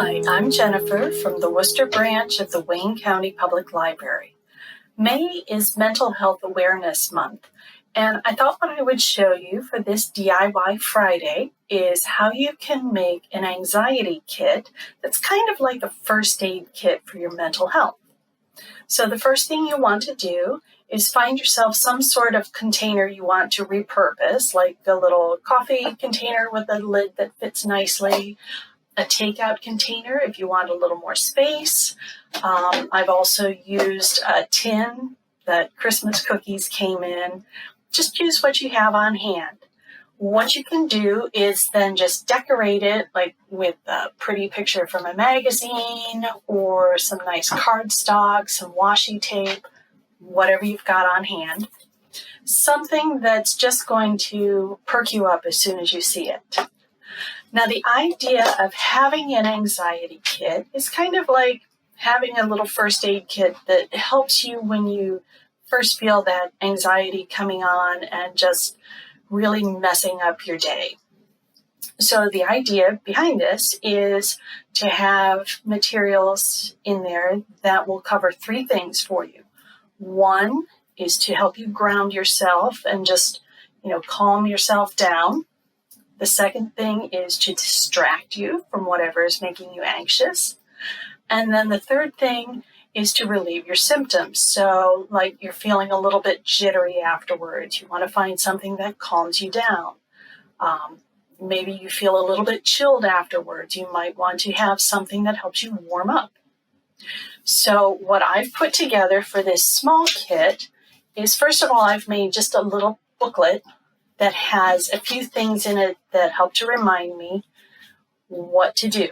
Hi, I'm Jennifer from the Worcester branch of the Wayne County Public Library. May is Mental Health Awareness Month, and I thought what I would show you for this DIY Friday is how you can make an anxiety kit that's kind of like a first aid kit for your mental health. So the first thing you want to do is find yourself some sort of container you want to repurpose, like a little coffee container with a lid that fits nicely, a takeout container if you want a little more space. I've also used a tin that Christmas cookies came in. Just use what you have on hand. What you can do is then just decorate it like with a pretty picture from a magazine or some nice cardstock, some washi tape, whatever you've got on hand. Something that's just going to perk you up as soon as you see it. Now, the idea of having an anxiety kit is kind of like having a little first aid kit that helps you when you first feel that anxiety coming on and just really messing up your day. So the idea behind this is to have materials in there that will cover three things for you. One is to help you ground yourself and just, calm yourself down. The second thing is to distract you from whatever is making you anxious. And then the third thing is to relieve your symptoms. So like you're feeling a little bit jittery afterwards. You want to find something that calms you down. Maybe you feel a little bit chilled afterwards. You might want to have something that helps you warm up. So what I've put together for this small kit is, first of all, I've made just a little booklet that has a few things in it that help to remind me what to do.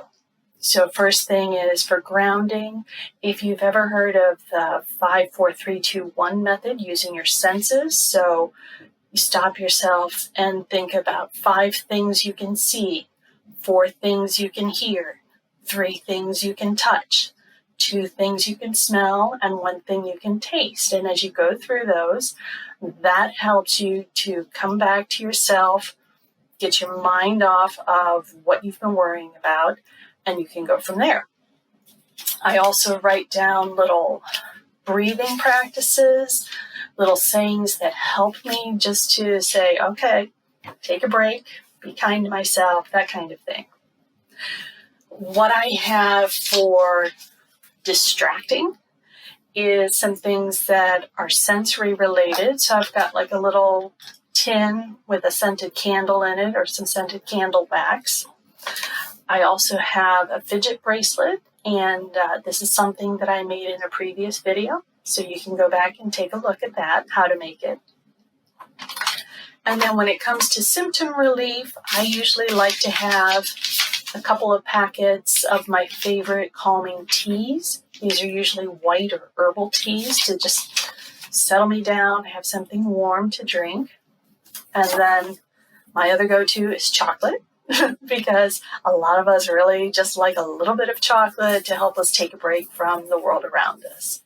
So first thing is for grounding. If you've ever heard of the 5, 4, 3, 2, 1 method using your senses, so you stop yourself and think about 5 things you can see, 4 things you can hear, 3 things you can touch, 2 things you can smell, and 1 thing you can taste. And as you go through those, that helps you to come back to yourself, get your mind off of what you've been worrying about, and you can go from there. I also write down little breathing practices, little sayings that help me just to say, okay, take a break, be kind to myself, that kind of thing. What I have for distracting is some things that are sensory related. So I've got like a little tin with a scented candle in it or some scented candle wax. I also have a Fidget bracelet, and this is something that I made in a previous video. So you can go back and take a look at that, how to make it. And then when it comes to symptom relief, I usually like to have a couple of packets of my favorite calming teas. These are usually white or herbal teas to just settle me down, have something warm to drink. And then my other go-to is chocolate because a lot of us really just like a little bit of chocolate to help us take a break from the world around us.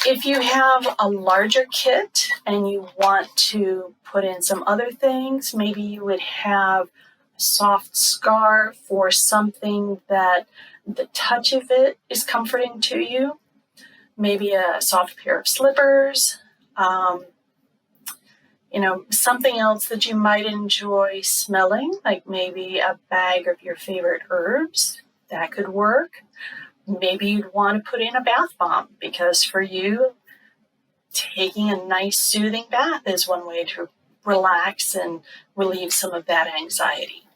If you have a larger kit and you want to put in some other things, maybe you would have a soft scarf or something that the touch of it is comforting to you. Maybe a soft pair of slippers. Something else that you might enjoy smelling, like maybe a bag of your favorite herbs. That could work. Maybe you'd want to put in a bath bomb because for you, taking a nice soothing bath is one way to relax and relieve some of that anxiety.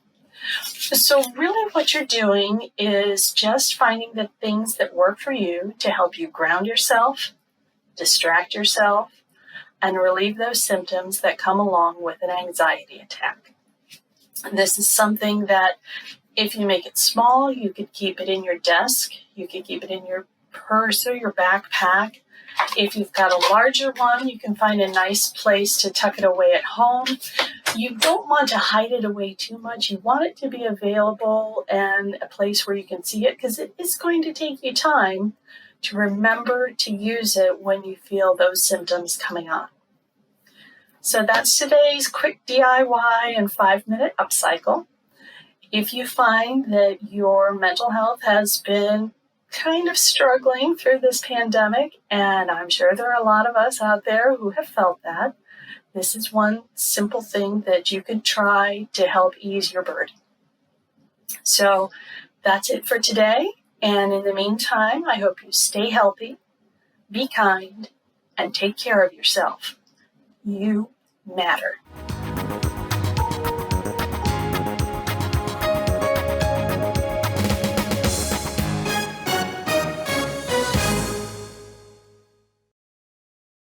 So really what you're doing is just finding the things that work for you to help you ground yourself, distract yourself, and relieve those symptoms that come along with an anxiety attack. And this is something that if you make it small, you could keep it in your desk, you could keep it in your purse or your backpack. If you've got a larger one, you can find a nice place to tuck it away at home. You don't want to hide it away too much. You want it to be available and a place where you can see it because it is going to take you time to remember to use it when you feel those symptoms coming on. So that's today's quick DIY and 5-minute upcycle. If you find that your mental health has been kind of struggling through this pandemic, and I'm sure there are a lot of us out there who have felt that, this is one simple thing that you could try to help ease your burden. So that's it for today. And in the meantime, I hope you stay healthy, be kind, and take care of yourself. You matter.